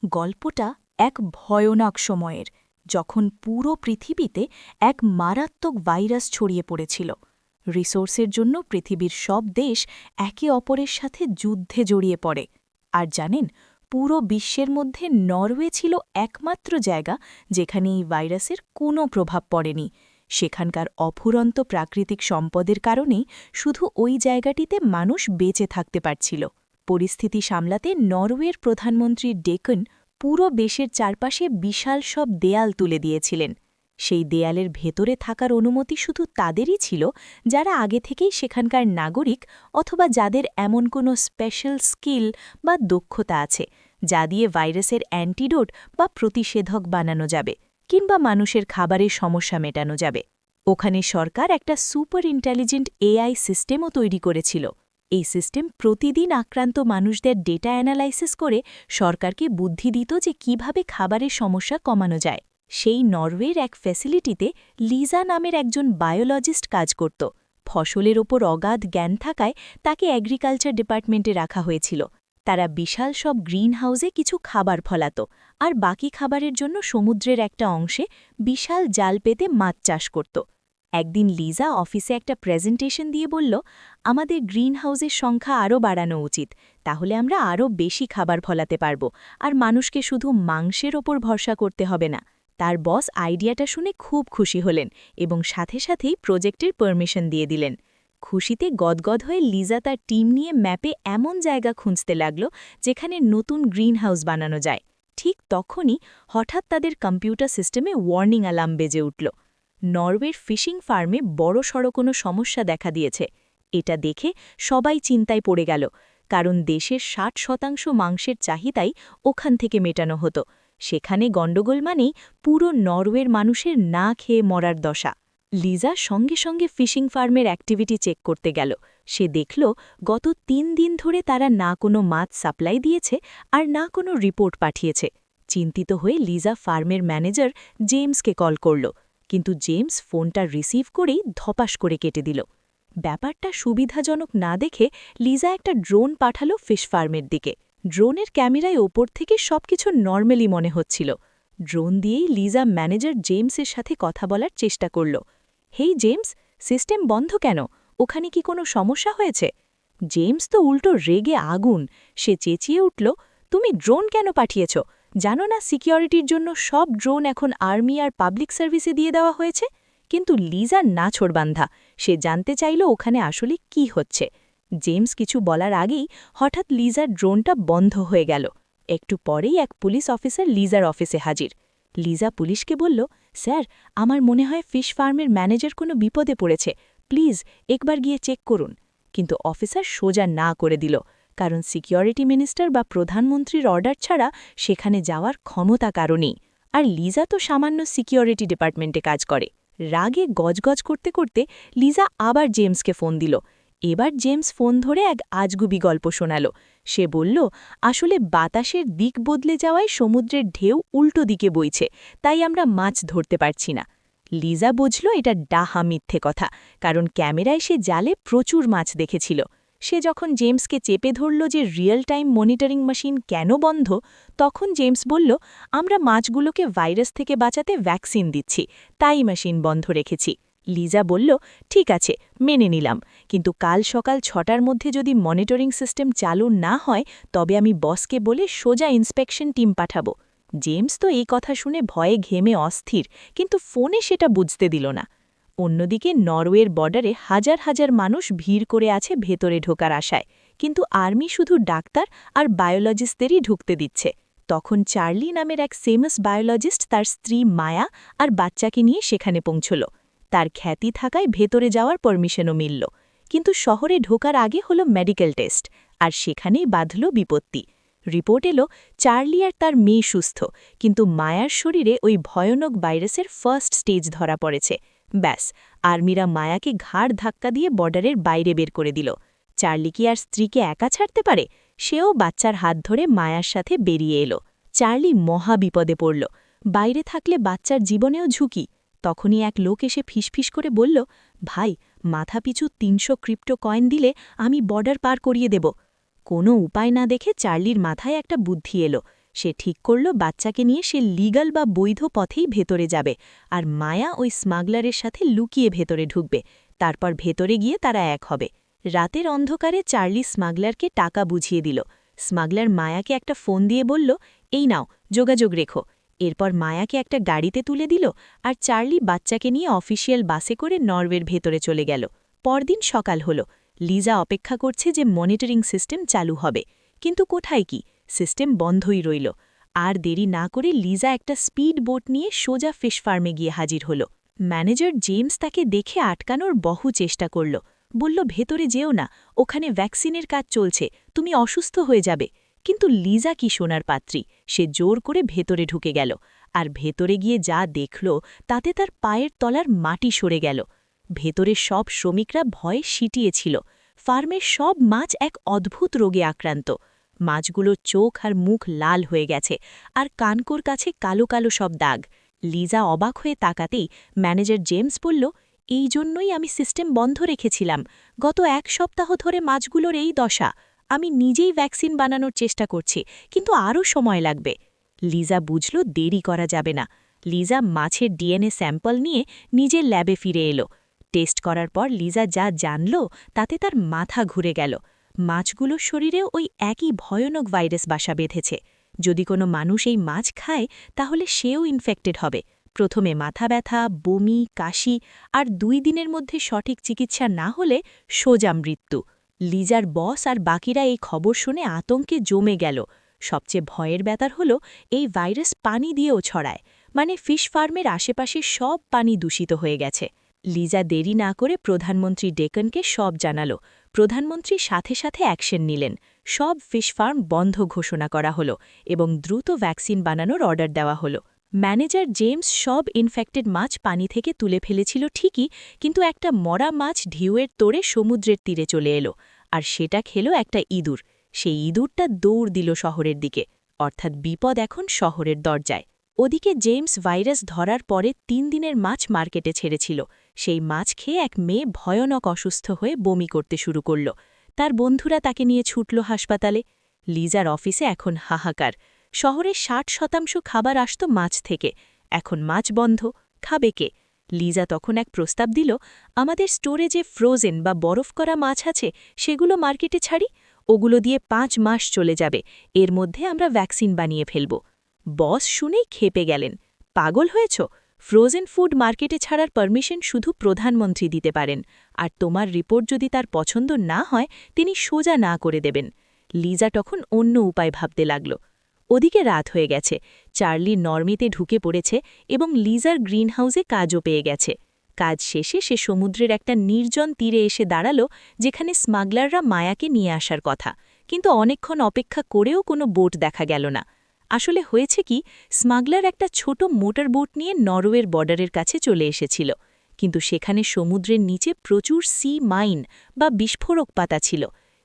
গল্পটা এক ভয়ানক সময়ের, যখন পুরো পৃথিবীতে এক মারাত্মক ভাইরাস ছড়িয়ে পড়েছিল। রিসোর্সের জন্য পৃথিবীর সব দেশ একে অপরের সাথে যুদ্ধে জড়িয়ে পড়ে। আর জানেন, পুরো বিশ্বের মধ্যে নরওয়ে ছিল একমাত্র জায়গা যেখানে এই ভাইরাসের কোনো প্রভাব পড়েনি। সেখানকার অফুরন্ত প্রাকৃতিক সম্পদের কারণেই শুধু ওই জায়গাটিতে মানুষ বেঁচে থাকতে পারছিল। পরিস্থিতি সামলাতে নরওয়ের প্রধানমন্ত্রী ডেকন পুরো দেশের চারপাশে বিশাল সব দেয়াল তুলে দিয়েছিলেন। সেই দেয়ালের ভেতরে থাকার অনুমতি শুধু তাদেরই ছিল যারা আগে থেকেই সেখানকার নাগরিক, অথবা যাদের এমন কোনো স্পেশাল স্কিল বা দক্ষতা আছে যা দিয়ে ভাইরাসের অ্যান্টিডোট বা প্রতিষেধক বানানো যাবে, কিংবা মানুষের খাবারের সমস্যা মেটানো যাবে। ওখানে সরকার একটা সুপার ইন্টেলিজেন্ট এআই সিস্টেমও তৈরি করেছিল। এই সিস্টেম প্রতিদিন আক্রান্ত মানুষদের ডেটা অ্যানালাইসিস করে সরকারকে বুদ্ধি দিত যে কিভাবে খাবারের সমস্যা কমানো যায়। সেই নরওয়ের এক ফ্যাসিলিটিতে লিজা নামের একজন বায়োলজিস্ট কাজ করত। ফসলের ওপর অগাধ জ্ঞান থাকায় তাকে এগ্রিকালচার ডিপার্টমেন্টে রাখা হয়েছিল। তারা বিশাল সব গ্রিন হাউসে কিছু খাবার ফলাত, আর বাকি খাবারের জন্য সমুদ্রের একটা অংশে বিশাল জাল পেতে মাছ চাষ করত। একদিন লিজা অফিসে একটা প্রেজেন্টেশন দিয়ে বলল, আমাদের গ্রিন হাউসের সংখ্যা আরও বাড়ানো উচিত, তাহলে আমরা আরও বেশি খাবার ফলাতে পারব, আর মানুষকে শুধু মাংসের ওপর ভরসা করতে হবে না। তার বস আইডিয়াটা শুনে খুব খুশি হলেন এবং সাথে সাথেই প্রজেক্টের পারমিশন দিয়ে দিলেন। খুশিতে গদগদ হয়ে লিজা তার টিম নিয়ে ম্যাপে এমন জায়গা খুঁজতে লাগল যেখানে নতুন গ্রিন হাউস বানানো যায়। ঠিক তখনই হঠাৎ তাদের কম্পিউটার সিস্টেমে ওয়ার্নিং অ্যালার্ম বেজে উঠল। নরওয়ের ফিশিং ফার্মে বড়সড় কোনো সমস্যা দেখা দিয়েছে। এটা দেখে সবাই চিন্তায় পড়ে গেল, কারণ দেশের 60% মাংসের চাহিদাই ওখান থেকে মেটানো হতো। সেখানে গণ্ডগোল মানেই পুরো নরওয়ের মানুষের না খেয়ে মরার দশা। লিজা সঙ্গে সঙ্গে ফিশিং ফার্মের অ্যাক্টিভিটি চেক করতে গেল। সে দেখল গত 3 দিন ধরে তারা না কোনো মাছ সাপ্লাই দিয়েছে আর না কোনো রিপোর্ট পাঠিয়েছে। চিন্তিত হয়ে লিজা ফার্মের ম্যানেজার জেমসকে কল করল, কিন্তু জেমস ফোনটা রিসিভ করেই ধপাস করে কেটে দিল। ব্যাপারটা সুবিধাজনক না দেখে লিজা একটা ড্রোন পাঠালো ফিশ ফার্মের দিকে। ড্রোনের ক্যামেরায় ওপর থেকে সবকিছু নর্মালি মনে হচ্ছিল। ড্রোন দিয়েই লিজা ম্যানেজার জেমসের সাথে কথা বলার চেষ্টা করল। হেই জেমস, সিস্টেম বন্ধ কেন? ওখানে কি কোনো সমস্যা হয়েছে? জেমস তো উল্টো রেগে আগুন। সে চেঁচিয়ে উঠল, তুমি ড্রোন কেন পাঠিয়েছ? জানো না সিকিউরিটির জন্য সব ড্রোন এখন আর্মি আর পাবলিক সার্ভিসে দিয়ে দেওয়া হয়েছে? কিন্তু লিজার নাছোড়বান্ধা, সে জানতে চাইল ওখানে আসলে কি হচ্ছে। জেমস কিছু বলার আগেই হঠাৎ লিজার ড্রোনটা বন্ধ হয়ে গেল। একটু পরেই এক পুলিশ অফিসার লিজার অফিসে হাজির। লিজা পুলিশকে বলল, স্যার, আমার মনে হয় ফিশ ফার্মের ম্যানেজার কোনো বিপদে পড়েছে, প্লিজ একবার গিয়ে চেক করুন। কিন্তু অফিসার সোজা না করে দিল, কারণ সিকিউরিটি মিনিস্টার বা প্রধানমন্ত্রীর অর্ডার ছাড়া সেখানে যাওয়ার ক্ষমতা কারণেই। আর লিজা তো সামান্য সিকিউরিটি ডিপার্টমেন্টে কাজ করে। রাগে গজগজ করতে করতে লিজা আবার জেমসকে ফোন দিল। এবার জেমস ফোন ধরে এক আজগুবি গল্প শোনাল। সে বলল, আসলে বাতাসের দিক বদলে যাওয়ায় সমুদ্রের ঢেউ উল্টো দিকে বইছে, তাই আমরা মাছ ধরতে পারছি না। লিজা বুঝল এটা ডাহা মিথ্যে কথা, কারণ ক্যামেরায় সে জালে প্রচুর মাছ দেখেছিল। সে যখন জেমসকে চেপে ধরল যে রিয়েল টাইম মনিটরিং মেশিন কেন বন্ধ, তখন জেমস বলল, আমরা মাছগুলোকে ভাইরাস থেকে বাঁচাতে ভ্যাকসিন দিচ্ছি, তাই মেশিন বন্ধ রেখেছি। লিজা বলল, ঠিক আছে, মেনে নিলাম, কিন্তু কাল সকাল 6টার মধ্যে যদি মনিটরিং সিস্টেম চালু না হয় তবে আমি বসকে বলে সোজা ইন্সপেকশন টিম পাঠাবো। জেমস তো এই কথা শুনে ভয়ে ঘেমে অস্থির, কিন্তু ফোনে সেটা বুঝতে দিল না। অন্যদিকে নরওয়ের বর্ডারে হাজার হাজার মানুষ ভিড় করে আছে ভেতরে ঢোকার আশায়, কিন্তু আর্মি শুধু ডাক্তার আর বায়োলজিস্টদেরই ঢুকতে দিচ্ছে। তখন চার্লি নামের এক ফেমাস বায়োলজিস্ট তার স্ত্রী মায়া আর বাচ্চাকে নিয়ে সেখানে পৌঁছল। তার খ্যাতি থাকায় ভেতরে যাওয়ার পারমিশনও মিলল, কিন্তু শহরে ঢোকার আগে হলো মেডিকেল টেস্ট, আর সেখানেই বাঁধল বিপত্তি। রিপোর্ট এলো চার্লি আর তার মেয়ে সুস্থ, কিন্তু মায়ার শরীরে ওই ভয়ানক ভাইরাসের ফার্স্ট স্টেজ ধরা পড়েছে। ব্যাস, আর্মিরা মায়াকে ঘাড় ধাক্কা দিয়ে বর্ডারের বাইরে বের করে দিল। চার্লি কি আর স্ত্রীকে একা ছাড়তে পারে? সেও বাচ্চার হাত ধরে মায়ার সাথে বেরিয়ে এলো। চার্লি মহা বিপদে পড়ল। বাইরে থাকলে বাচ্চার জীবনেও ঝুঁকি। তখনই এক লোক এসে ফিসফিস করে বলল, ভাই, মাথাপিছু 300 ক্রিপ্টো কয়েন দিলে আমি বর্ডার পার করিয়ে দেব। কোনো উপায় না দেখে চার্লির মাথায় একটা বুদ্ধি এলো। সে ঠিক করল বাচ্চাকে নিয়ে সে লিগ্যাল বা বৈধ পথেই ভেতরে যাবে, আর মায়া ওই স্মাগলারের সাথে লুকিয়ে ভেতরে ঢুকবে। তারপর ভেতরে গিয়ে তারা এক হবে। রাতের অন্ধকারে চার্লি স্মাগলারকে টাকা বুঝিয়ে দিল। স্মাগলার মায়াকে একটা ফোন দিয়ে বলল, এই নাও, যোগাযোগ রেখো। এরপর মায়াকে একটা গাড়িতে তুলে দিল, আর চার্লি বাচ্চাকে নিয়ে অফিসিয়াল বাসে করে নরওয়ের ভেতরে চলে গেল। পরদিন সকাল হল। লিজা অপেক্ষা করছে যে মনিটরিং সিস্টেম চালু হবে, কিন্তু কোথায় কি, সিস্টেম বন্ধই রইল। আর দেরি না করে লিজা একটা স্পিড বোট নিয়ে সোজা ফিশ ফার্মে গিয়ে হাজির হল। ম্যানেজার জেমস তাকে দেখে আটকানোর বহু চেষ্টা করল, বলল, ভেতরে যেও না, ওখানে ভ্যাকসিনের কাজ চলছে, তুমি অসুস্থ হয়ে যাবে। কিন্তু লিজা কি সোনার পাত্রী, সে জোর করে ভেতরে ঢুকে গেল। আর ভেতরে গিয়ে যা দেখল তাতে তার পায়ের তলার মাটি সরে গেল। ভেতরের সব শ্রমিকরা ভয়ে সিটিয়েছিল। ফার্মের সব মাছ এক অদ্ভুত রোগে আক্রান্ত। মাছগুলোর চোখ আর মুখ লাল হয়ে গেছে, আর কানকোর কাছে কালো কালো সব দাগ। লিজা অবাক হয়ে তাকাতেই ম্যানেজার জেমস বলল, এই জন্যই আমি সিস্টেম বন্ধ রেখেছিলাম। গত 1 সপ্তাহ ধরে মাছগুলোর এই দশা। আমি নিজেই ভ্যাকসিন বানানোর চেষ্টা করছি, কিন্তু আরও সময় লাগবে। লিজা বুঝল দেরি করা যাবে না। লিজা মাছের ডিএনএ স্যাম্পল নিয়ে নিজের ল্যাবে ফিরে এলো। টেস্ট করার পর লিজা যা জানল তাতে তার মাথা ঘুরে গেল। মাছগুলোর শরীরে ওই একই ভয়ানক ভাইরাস বাসা বেঁধেছে। যদি কোনো মানুষ এই মাছ খায় তাহলে সেও ইনফেক্টেড হবে। প্রথমে মাথা ব্যথা, বমি, কাশি, আর 2 দিনের মধ্যে সঠিক চিকিৎসা না হলে সোজা মৃত্যু। লিজার বস আর বাকিরা এই খবর শুনে আতঙ্কে জমে গেল। সবচেয়ে ভয়ের ব্যাপার হল এই ভাইরাস পানি দিয়েও ছড়ায়, মানে ফিশ ফার্মের আশেপাশে সব পানি দূষিত হয়ে গেছে। লিজা দেরি না করে প্রধানমন্ত্রী ডেকনকে সব জানালো। প্রধানমন্ত্রী সাথে সাথে অ্যাকশন নিলেন। সব ফিশ ফার্ম বন্ধ ঘোষণা করা হলো এবং দ্রুত ভ্যাকসিন বানানোর অর্ডার দেওয়া হলো। ম্যানেজার জেমস সব ইনফেক্টেড মাছ পানি থেকে তুলে ফেলেছিল ঠিকই, কিন্তু একটা মরা মাছ ঢেউয়ের তোড়ে সমুদ্রের তীরে চলে এলো, আর সেটা খেল একটা ইঁদুর। সেই ইঁদুরটা দৌড় দিল শহরের দিকে, অর্থাৎ বিপদ এখন শহরের দরজায়। ওদিকে জেমস ভাইরাস ধরার পরে 3 দিনের মাছ মার্কেটে ছেড়েছিল। সেই মাছ খেয়ে এক মেয়ে ভয়ানক অসুস্থ হয়ে বমি করতে শুরু করল। তার বন্ধুরা তাকে নিয়ে ছুটল হাসপাতালে। লিজার অফিসে এখন হাহাকার। শহরের 60% খাবার আসত মাছ থেকে, এখন মাছ বন্ধ, খাবে কে? লিজা তখন এক প্রস্তাব দিল, আমাদের স্টোরে যে ফ্রোজেন বা বরফ করা মাছ আছে সেগুলো মার্কেটে ছাড়ি, ওগুলো দিয়ে 5 মাস চলে যাবে, এর মধ্যে আমরা ভ্যাকসিন বানিয়ে ফেলব। বস শুনেই খেপে গেলেন, পাগল হয়েছ? ফ্রোজেন ফুড মার্কেটে ছাড়ার পারমিশন শুধু প্রধানমন্ত্রী দিতে পারেন, আর তোমার রিপোর্ট যদি তার পছন্দ না হয় তিনি সোজা না করে দেবেন। লিজা তখন অন্য উপায় ভাবতে লাগল। ওদিকে রাত হয়ে গেছে, চার্লি নরমিতে ঢুকে পড়েছে এবং লিজার গ্রিনহাউসে কাজও পেয়ে গেছে। কাজ শেষে সে সমুদ্রের একটা নির্জন তীরে এসে দাঁড়ালো, যেখানে স্মাগলাররা মায়াকে নিয়ে আসার কথা, কিন্তু অনেকক্ষণ অপেক্ষা করেও কোনো বোট দেখা গেল না। আসলে হয়েছে কি, স্মাগলার একটা ছোট মোটর বোট নিয়ে নরওয়ের বর্ডারের কাছে চলে এসেছিল, কিন্তু সেখানে সমুদ্রের নিচে প্রচুর সি মাইন বা বিস্ফোরক পাতা ছিল।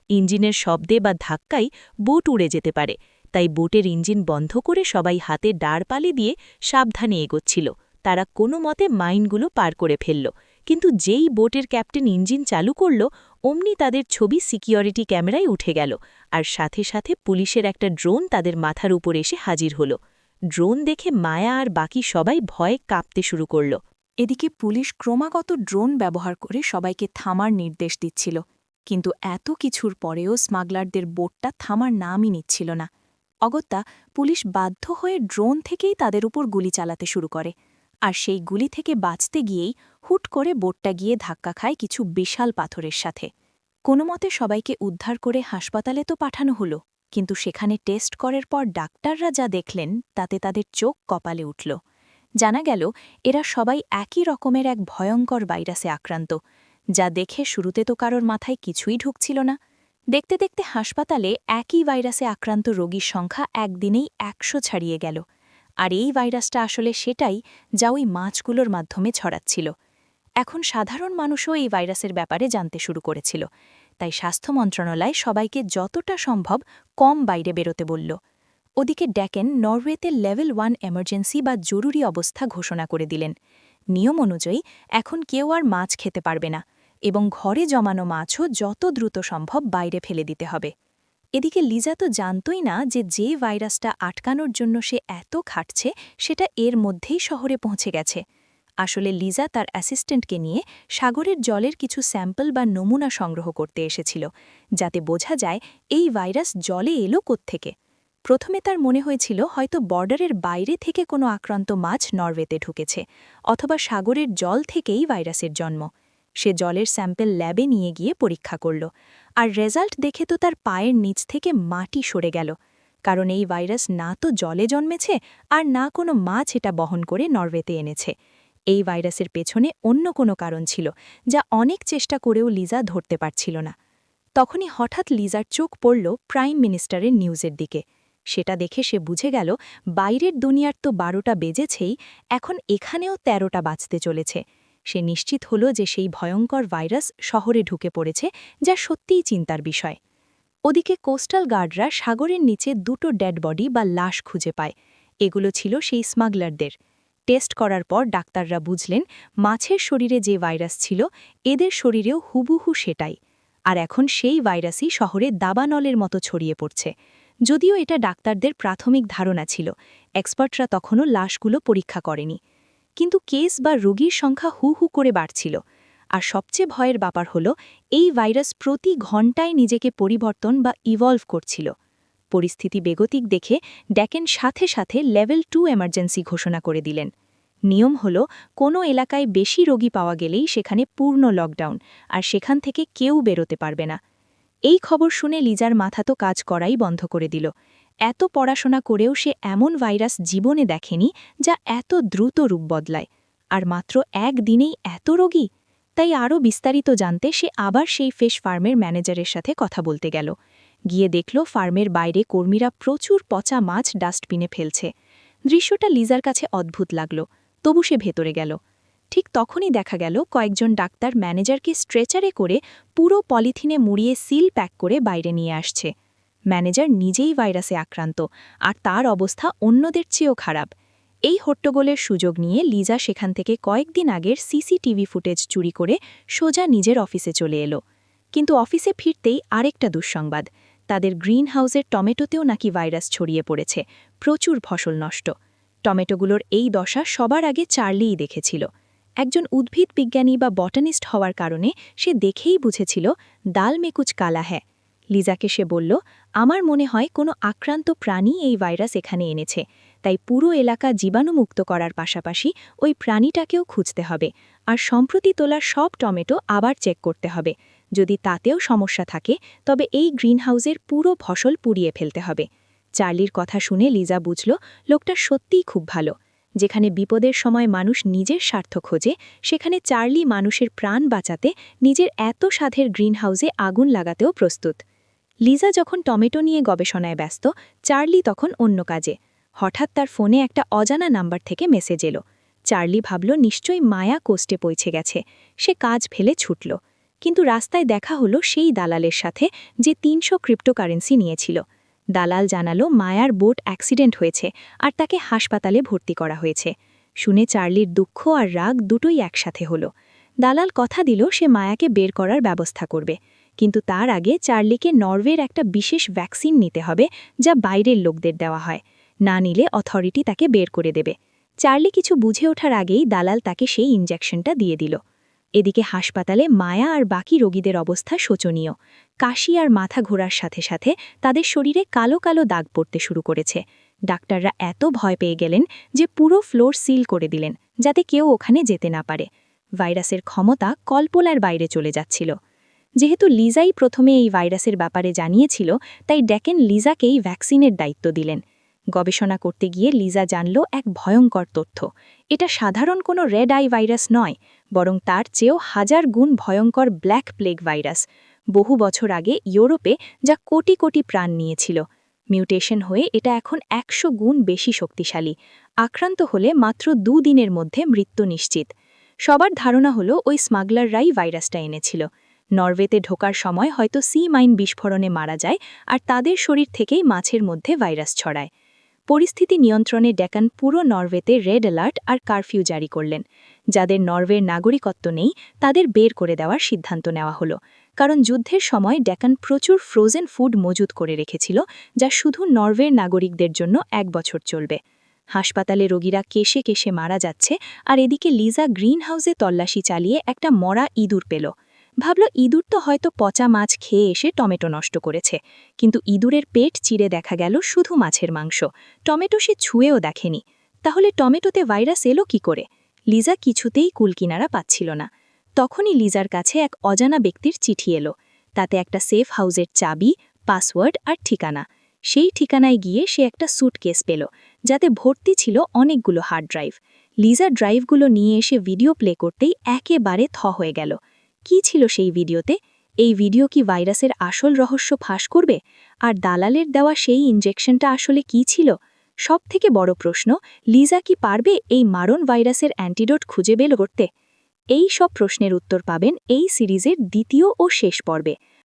ইঞ্জিনের শব্দে বা ধাক্কায় বোট উড়ে যেতে পারে, তাই বোটের ইঞ্জিন বন্ধ করে সবাই হাতে ডাড়পালি দিয়ে সাবধানে এগোচ্ছিল। তারা কোনো মতে মাইনগুলো পার করে ফেলল, কিন্তু যেই বোটের ক্যাপ্টেন ইঞ্জিন চালু করল অমনি তাদের ছবি সিকিউরিটি ক্যামেরায় উঠে গেল, আর সাথে সাথে পুলিশের একটা ড্রোন তাদের মাথার উপর এসে হাজির হল। ড্রোন দেখে মায়া আর বাকি সবাই ভয়ে কাঁপতে শুরু করল। এদিকে পুলিশ ক্রমাগত ড্রোন ব্যবহার করে সবাইকে থামার নির্দেশ দিচ্ছিল, কিন্তু এত কিছুর পরেও স্মাগলারদের বোটটা থামার নামই নিচ্ছিল না। অগত্যা পুলিশ বাধ্য হয়ে ড্রোন থেকেই তাদের উপর গুলি চালাতে শুরু করে, আর সেই গুলি থেকে বাঁচতে গিয়েই হুট করে বোটটা গিয়ে ধাক্কা খায় কিছু বিশাল পাথরের সাথে। কোনোমতে সবাইকে উদ্ধার করে হাসপাতালে তো পাঠানো হলো, কিন্তু সেখানে টেস্ট করার পর ডাক্তাররা যা দেখলেন তাতে তাদের চোখ কপালে উঠল। জানা গেল এরা সবাই একই রকমের এক ভয়ঙ্কর ভাইরাসে আক্রান্ত, যা দেখে শুরুতে তো কারোর মাথায় কিছুই ঢুকছিল না। দেখতে দেখতে হাসপাতালে একই ভাইরাসে আক্রান্ত রোগীর সংখ্যা একদিনেই 100 ছাড়িয়ে গেল। আর এই ভাইরাসটা আসলে সেটাই যা ওই মাছগুলোর মাধ্যমে ছড়াচ্ছিল। এখন সাধারণ মানুষও এই ভাইরাসের ব্যাপারে জানতে শুরু করেছিল, তাই স্বাস্থ্য মন্ত্রণালয় সবাইকে যতটা সম্ভব কম বাইরে বেরোতে বলল। ওদিকে ডেকেন নরওয়েতে লেভেল 1 এমার্জেন্সি বা জরুরি অবস্থা ঘোষণা করে দিলেন। নিয়ম অনুযায়ী এখন কেউ আর মাছ খেতে পারবে না, এবং ঘরে জমানো মাছও যত দ্রুত সম্ভব বাইরে ফেলে দিতে হবে। এদিকে লিজা তো জানতই না যে ভাইরাসটা আটকানোর জন্য সে এত খাটছে সেটা এর মধ্যেই শহরে পৌঁছে গেছে। আসলে লিজা তার অ্যাসিস্ট্যান্টকে নিয়ে সাগরের জলের কিছু স্যাম্পল বা নমুনা সংগ্রহ করতে এসেছিল, যাতে বোঝা যায় এই ভাইরাস জলে এলো কোত্থেকে। প্রথমে তার মনে হয়েছিল হয়তো বর্ডারের বাইরে থেকে কোনো আক্রান্ত মাছ নরওয়েতে ঢুকেছে, অথবা সাগরের জল থেকেই ভাইরাসের জন্ম। সে জলের স্যাম্পল ল্যাবে নিয়ে গিয়ে পরীক্ষা করল, আর রেজাল্ট দেখে তো তার পায়ের নিচ থেকে মাটি সরে গেল। কারণ এই ভাইরাস না তো জলে জন্মেছে, আর না কোনো মাছ এটা বহন করে নরওয়েতে এনেছে। এই ভাইরাসের পেছনে অন্য কোনো কারণ ছিল, যা অনেক চেষ্টা করেও লিজা ধরতে পারছিল না। তখনই হঠাৎ লিজার চোখ পড়ল প্রাইম মিনিস্টারের নিউজের দিকে। সেটা দেখে সে বুঝে গেল বাইরের দুনিয়ার তো 12টা বেজেছেই, এখন এখানেও 13টা বাজতে চলেছে। সে নিশ্চিত হল যে সেই ভয়ঙ্কর ভাইরাস শহরে ঢুকে পড়েছে, যা সত্যিই চিন্তার বিষয়। ওদিকে কোস্টাল গার্ডরা সাগরের নিচে 2টো ডেড বডি বা লাশ খুঁজে পায়। এগুলো ছিল সেই স্মাগলারদের। টেস্ট করার পর ডাক্তাররা বুঝলেন মাছের শরীরে যে ভাইরাস ছিল এদের শরীরেও হুবহু সেটাই। আর এখন সেই ভাইরাসই শহরে দাবানলের মতো ছড়িয়ে পড়ছে। যদিও এটা ডাক্তারদের প্রাথমিক ধারণা ছিল, এক্সপার্টরা তখনও লাশগুলো পরীক্ষা করেনি। কিন্তু কেস বা রোগীর সংখ্যা হু হু করে বাড়ছিল। আর সবচেয়ে ভয়ের ব্যাপার হল এই ভাইরাস প্রতি ঘণ্টায় নিজেকে পরিবর্তন বা ইভলভ করছিল। পরিস্থিতি বেগতিক দেখে ড্যাকেন সাথে সাথে লেভেল 2 এমার্জেন্সি ঘোষণা করে দিলেন। নিয়ম হল কোনো এলাকায় বেশি রোগী পাওয়া গেলেই সেখানে পূর্ণ লকডাউন, আর সেখান থেকে কেউ বেরোতে পারবে না। এই খবর শুনে লিজার মাথা তো কাজ করাই বন্ধ করে দিল। এত পড়াশোনা করেও সে এমন ভাইরাস জীবনে দেখেনি যা এত দ্রুত রূপ বদলায়। আর মাত্র একদিনেই এত রোগী। তাই আরও বিস্তারিত জানতে সে আবার সেই ফিশ ফার্মের ম্যানেজারের সাথে কথা বলতে গেল। গিয়ে দেখল ফার্মের বাইরে কর্মীরা প্রচুর পচা মাছ ডাস্টবিনে ফেলছে। দৃশ্যটা লিজার কাছে অদ্ভুত লাগল, তবু সে ভেতরে গেল। ঠিক তখনই দেখা গেল কয়েকজন ডাক্তার ম্যানেজারকে স্ট্রেচারে করে পুরো পলিথিনে মুড়িয়ে সিল প্যাক করে বাইরে নিয়ে আসছে। ম্যানেজার নিজেই ভাইরাসে আক্রান্ত, আর তার অবস্থা অন্যদের চেয়েও খারাপ। এই হট্টগোলের সুযোগ নিয়ে লিজা সেখান থেকে কয়েকদিন আগের সিসিটিভি ফুটেজ চুরি করে সোজা নিজের অফিসে চলে এলো। কিন্তু অফিসে ফিরতেই আরেকটা দুঃসংবাদ, তাদের গ্রিন হাউসের টমেটোতেও নাকি ভাইরাস ছড়িয়ে পড়েছে, প্রচুর ফসল নষ্ট। টমেটোগুলোর এই দশা সবার আগে চার্লিই দেখেছিল। একজন উদ্ভিদ বিজ্ঞানী বা বটানিস্ট হওয়ার কারণে সে দেখেই বুঝেছিল দাল মে কুছ কালা হ্যায়। লিজাকে সে বলল, আমার মনে হয় কোনো আক্রান্ত প্রাণী এই ভাইরাস এখানে এনেছে, তাই পুরো এলাকা জীবাণুমুক্ত করার পাশাপাশি ওই প্রাণীটাকেও খুঁজতে হবে, আর সম্প্রতি তোলা সব টমেটো আবার চেক করতে হবে। যদি তাতেও সমস্যা থাকে তবে এই গ্রিনহাউসের পুরো ফসল পুড়িয়ে ফেলতে হবে। চার্লির কথা শুনে লিজা বুঝল লোকটা সত্যিই খুব ভালো। যেখানে বিপদের সময় মানুষ নিজের স্বার্থ খোঁজে, সেখানে চার্লি মানুষের প্রাণ বাঁচাতে নিজের এত সাধের গ্রিনহাউসে আগুন লাগাতেও প্রস্তুত। লিজা যখন টমেটো নিয়ে গবেষণায় ব্যস্ত, চার্লি তখন অন্য কাজে। হঠাৎ তার ফোনে একটা অজানা নাম্বার থেকে মেসেজ এলো। চার্লি ভাবল নিশ্চয়ই মায়া কোস্টে পৌঁছে গেছে। সে কাজ ফেলে ছুটল। কিন্তু রাস্তায় দেখা হলো সেই দালালের সাথে যে 300 ক্রিপ্টোকারেন্সি নিয়েছিল। দালাল জানালো মায়ার বোট অ্যাক্সিডেন্ট হয়েছে, আর তাকে হাসপাতালে ভর্তি করা হয়েছে। শুনে চার্লির দুঃখ আর রাগ দুটোই একসাথে হলো। দালাল কথা দিল সে মায়াকে বের করার ব্যবস্থা করবে, কিন্তু তার আগে চার্লিকে নরওয়ের একটা বিশেষ ভ্যাকসিন নিতে হবে, যা বাইরের লোকদের দেওয়া হয়। না নিলে অথরিটি তাকে বের করে দেবে। চার্লি কিছু বুঝে ওঠার আগেই দালাল তাকে সেই ইনজেকশনটা দিয়ে দিল। এদিকে হাসপাতালে মায়া আর বাকি রোগীদের অবস্থা শোচনীয়। কাশি আর মাথা ঘোরার সাথে সাথে তাদের শরীরে কালো কালো দাগ পড়তে শুরু করেছে। ডাক্তাররা এত ভয় পেয়ে গেলেন যে পুরো ফ্লোর সিল করে দিলেন, যাতে কেউ ওখানে যেতে না পারে। ভাইরাসের ক্ষমতা কল্পনার বাইরে চলে যাচ্ছিল। যেহেতু লিজাই প্রথমে এই ভাইরাসের ব্যাপারে জানিয়েছিল, তাই ড্যাকেন লিজাকেই ভ্যাকসিনের দায়িত্ব দিলেন। গবেষণা করতে গিয়ে লিজা জানল এক ভয়ঙ্কর তথ্য। এটা সাধারণ কোনো রেড আই ভাইরাস নয়, বরং তার চেয়েও 1000 গুণ ভয়ঙ্কর ব্ল্যাক প্লেগ ভাইরাস। বহু বছর আগে ইউরোপে যা কোটি কোটি প্রাণ নিয়েছিল। মিউটেশন হয়ে এটা এখন 100 গুণ বেশি শক্তিশালী। আক্রান্ত হলে মাত্র 2 দিনের মধ্যে মৃত্যু নিশ্চিত। সবার ধারণা হলো ওই স্মাগলাররাই ভাইরাসটা এনেছিল। নরওয়েতে ঢোকার সময় হয়তো সি মাইন বিস্ফোরণে মারা যায়, আর তাদের শরীর থেকেই মাছের মধ্যে ভাইরাস ছড়ায়। পরিস্থিতি নিয়ন্ত্রণে ডেকান পুরো নরওয়েতে রেড অ্যালার্ট আর কারফিউ জারি করলেন। যাদের নরওয়ের নাগরিকত্ব নেই তাদের বের করে দেওয়ার সিদ্ধান্ত নেওয়া হলো, কারণ যুদ্ধের সময় ডেকান প্রচুর ফ্রোজেন ফুড মজুত করে রেখেছিল, যা শুধু নরওয়ের নাগরিকদের জন্য 1 বছর চলবে। হাসপাতালে রোগীরা কেশে কেশে মারা যাচ্ছে, আর এদিকে লিজা গ্রিনহাউসে তল্লাশি চালিয়ে একটা মরা ইঁদুর পেল। ভাবল ইঁদুর তো হয়তো পচা মাছ খেয়ে এসে টমেটো নষ্ট করেছে, কিন্তু ইঁদুরের পেট চিরে দেখা গেল শুধু মাছের মাংস। টমেটো সে ছুঁয়েও দেখেনি। তাহলে টমেটোতে ভাইরাস এলো কি করে? লিজা কিছুতেই কুলকিনারা পাচ্ছিল না। তখনই লিজার কাছে এক অজানা ব্যক্তির চিঠি এলো। তাতে একটা সেফ হাউসের চাবি, পাসওয়ার্ড আর ঠিকানা। সেই ঠিকানায় গিয়ে সে একটা স্যুটকেস পেল, যাতে ভর্তি ছিল অনেকগুলো হার্ড ড্রাইভ। লিজা ড্রাইভগুলো নিয়ে এসে ভিডিও প্লে করতেই একেবারে হয়ে গেল। কি ছিল সেই ভিডিওতে? এই ভিডিও কি ভাইরাসের আসল রহস্য ফাঁস করবে? আর দালালের দেওয়া সেই ইনজেকশনটা আসলে কি ছিল? সবথেকে বড় প্রশ্ন, লিজা কি পারবে এই মারণ ভাইরাসের অ্যান্টিডোট খুঁজে বের করতে? এই সব প্রশ্নের উত্তর পাবেন এই সিরিজের দ্বিতীয় ও শেষ পর্বে।